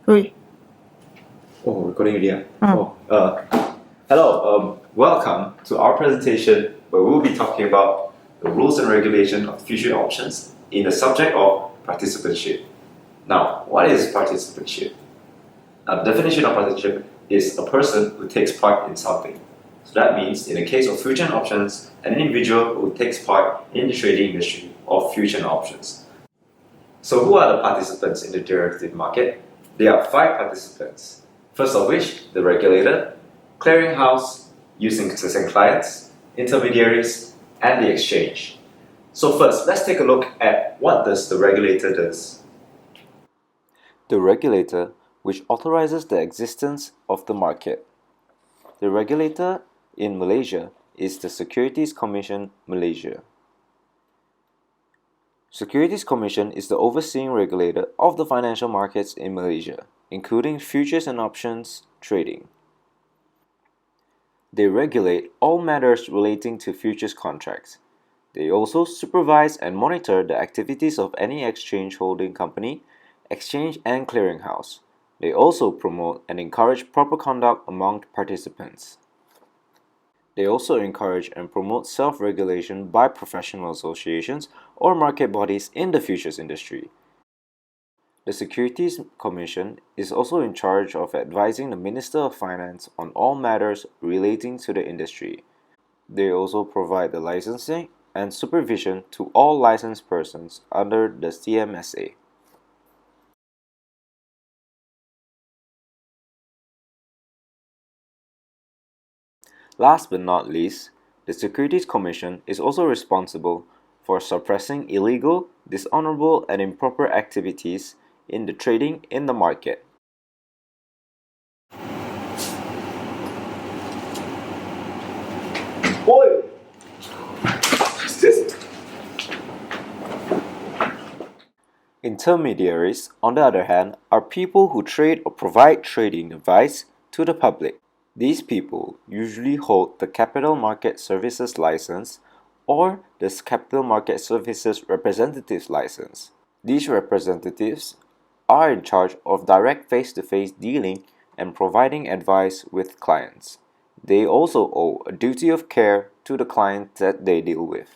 Ui. Oh, recording already. Mm. Hello. Welcome to our presentation where we'll be talking about the rules and regulation of future options in the subject of participantship. Now, what is participantship? A definition of participantship is a person who takes part in something. So that means, in the case of future options, an individual who takes part in the trading industry of future options. So who are the participants in the derivative market? There are 5 participants. First of which, the regulator, clearinghouse, using existing clients, intermediaries, and the exchange. So first, let's take a look at what does the regulator does. The regulator, which authorizes the existence of the market. The regulator in Malaysia is the Securities Commission Malaysia. Securities Commission is the overseeing regulator of the financial markets in Malaysia, including futures and options trading. They regulate all matters relating to futures contracts. They also supervise and monitor the activities of any exchange holding company, exchange and clearinghouse. They also promote and encourage proper conduct among participants. They also encourage and promote self-regulation by professional associations or market bodies in the futures industry. The Securities Commission is also in charge of advising the Minister of Finance on all matters relating to the industry. They also provide the licensing and supervision to all licensed persons under the CMSA. Last but not least, the Securities Commission is also responsible for suppressing illegal, dishonorable, and improper activities in the trading in the market. Boy! What's this? Intermediaries, on the other hand, are people who trade or provide trading advice to the public. These people usually hold the Capital Market Services License or the Capital Market Services Representatives License. These representatives are in charge of direct face-to-face dealing and providing advice with clients. They also owe a duty of care to the clients that they deal with.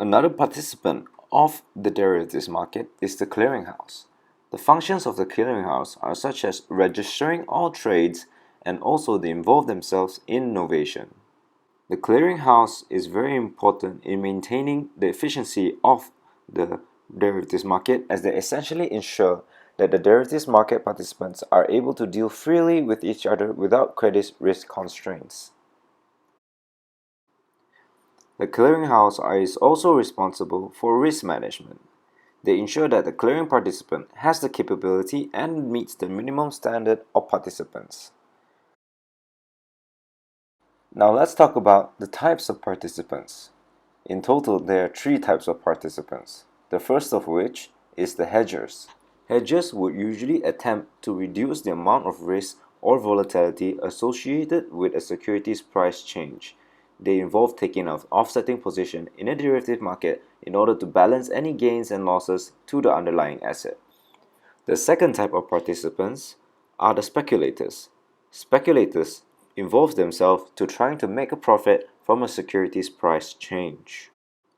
Another participant of the derivatives market is the clearinghouse. The functions of the clearinghouse are such as registering all trades and also they involve themselves in innovation. The clearinghouse is very important in maintaining the efficiency of the derivatives market as they essentially ensure that the derivatives market participants are able to deal freely with each other without credit risk constraints. The clearinghouse is also responsible for risk management. They ensure that the clearing participant has the capability and meets the minimum standard of participants. Now let's talk about the types of participants. In total, there are 3 types of participants. The first of which is the hedgers. Hedgers would usually attempt to reduce the amount of risk or volatility associated with a security's price change. They involve taking an offsetting position in a derivative market in order to balance any gains and losses to the underlying asset. The second type of participants are the speculators. Speculators involve themselves to trying to make a profit from a security's price change.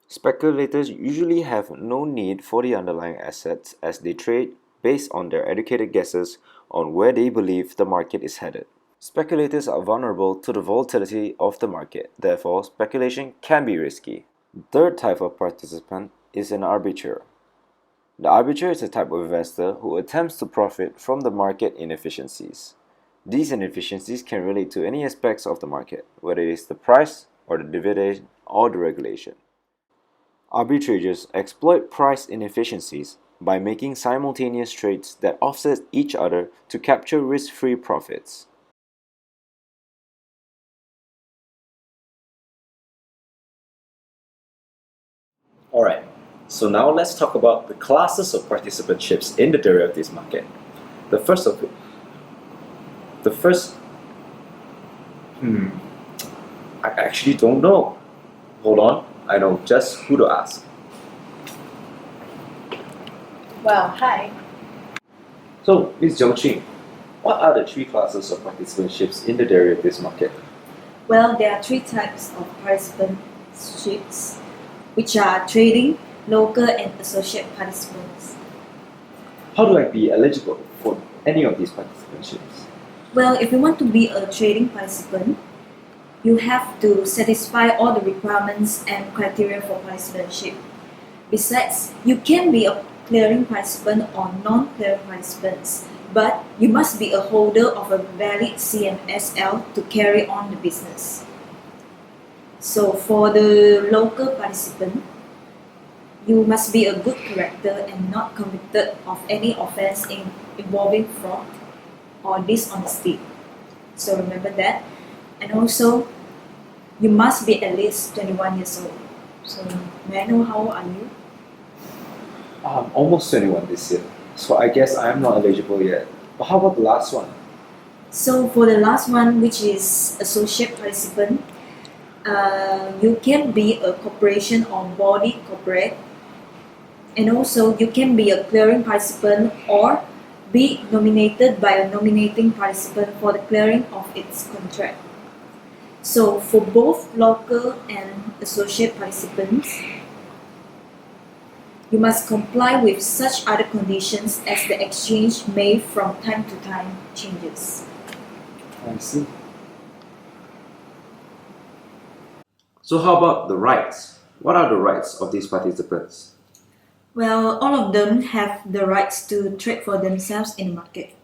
Speculators usually have no need for the underlying assets as they trade based on their educated guesses on where they believe the market is headed. Speculators are vulnerable to the volatility of the market, therefore speculation can be risky. The third type of participant is an arbitrator. The arbitrator is a type of investor who attempts to profit from the market inefficiencies. These inefficiencies can relate to any aspects of the market, whether it is the price or the dividend or the regulation. Arbitrators exploit price inefficiencies by making simultaneous trades that offset each other to capture risk-free profits. Alright, so now let's talk about the classes of participantships in the derivatives market. The first, I actually don't know. Hold on, I know just who to ask. Well, hi. So, Ms. Zhongqing, what are the three classes of participantships in the derivatives market? Well, there are three types of participantships, which are trading, local, and associate participants. How do I be eligible for any of these participantships? Well, if you want to be a trading participant, you have to satisfy all the requirements and criteria for participantship. Besides, you can be a clearing participant or non-clearing participants, but you must be a holder of a valid CMSL to carry on the business. So for the local participant, you must be a good character and not convicted of any offense involving fraud or dishonesty. So remember that. And also, you must be at least 21 years old. So may I know how old are you? I'm almost 21 this year, so I guess I am not eligible yet. But how about the last one? So for the last one, which is associate participant, you can be a corporation or body corporate, and also you can be a clearing participant or be nominated by a nominating participant for the clearing of its contract. So for both local and associate participants, you must comply with such other conditions as the exchange may from time to time changes. I see. So how about the rights? What are the rights of these participants? Well, all of them have the rights to trade for themselves in the market.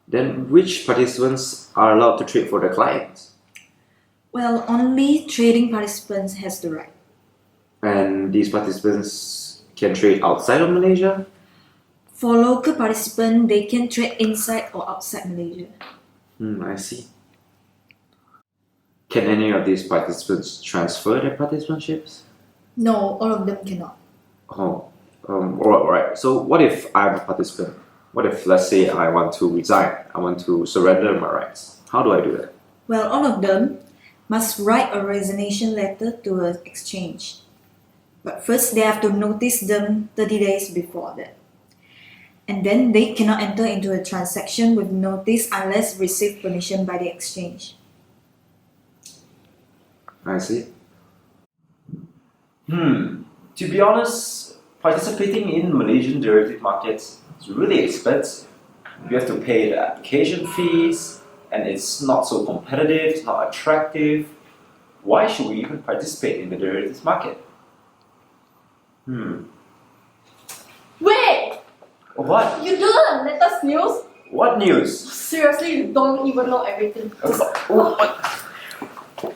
Then which participants are allowed to trade for their clients? Well, only trading participants has the right. And these participants can trade outside of Malaysia? For local participants, they can trade inside or outside Malaysia. I see. Can any of these participants transfer their participantships? No, all of them cannot. Oh, alright. So what if I'm a participant? What if, let's say, I want to resign? I want to surrender my rights. How do I do that? Well, all of them must write a resignation letter to an exchange. But first, they have to notice them 30 days before that. And then they cannot enter into a transaction with notice unless receive permission by the exchange. I see. To be honest, participating in Malaysian derivative markets is really expensive. You have to pay the application fees, and it's not so competitive, it's not attractive. Why should we even participate in the derivatives market? Wait! What? You don't know the latest news? What news? Seriously, you don't even know everything. What?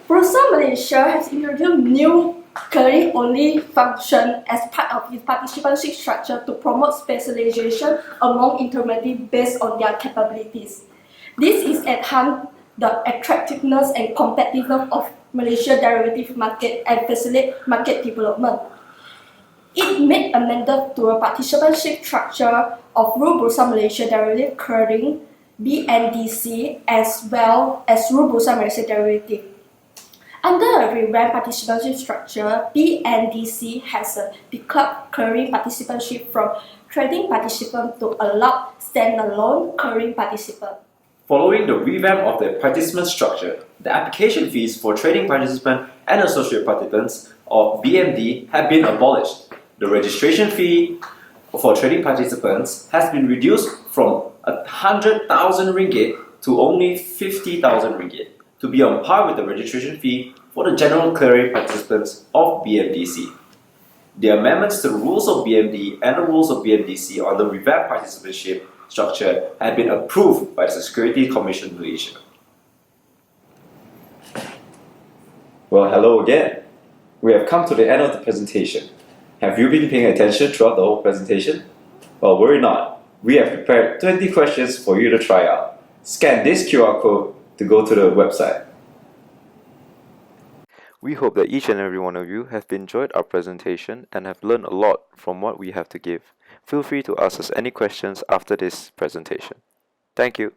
Bursa Malaysia has introduced new clearing-only function as part of its participantship structure to promote specialization among intermediaries based on their capabilities. This is enhance the attractiveness and competitiveness of Malaysia derivative market and facilitate market development. It made amendment to a participantship structure of Rule Bursa Malaysia Derivative Clearing (BNDC) as well as Rule Bursa Malaysia Derivative. Under a revamped participantship structure, BNDC has declared clearing participantship from trading participant to allow standalone clearing participant. Following the revamp of the participant structure, the application fees for trading participant and associate participants, or BMD, have been abolished. The registration fee for trading participants has been reduced from 100,000 ringgit to only 50,000 ringgit to be on par with the registration fee for the general clearing participants of BMDC. The amendments to the rules of BMD and the rules of BMDC on the revamped participantship structure had been approved by the Security Commission Malaysia. Well, hello again. We have come to the end of the presentation. Have you been paying attention throughout the whole presentation? Well, worry not. We have prepared 20 questions for you to try out. Scan this QR code to go to the website. We hope that each and every one of you have enjoyed our presentation and have learned a lot from what we have to give. Feel free to ask us any questions after this presentation. Thank you.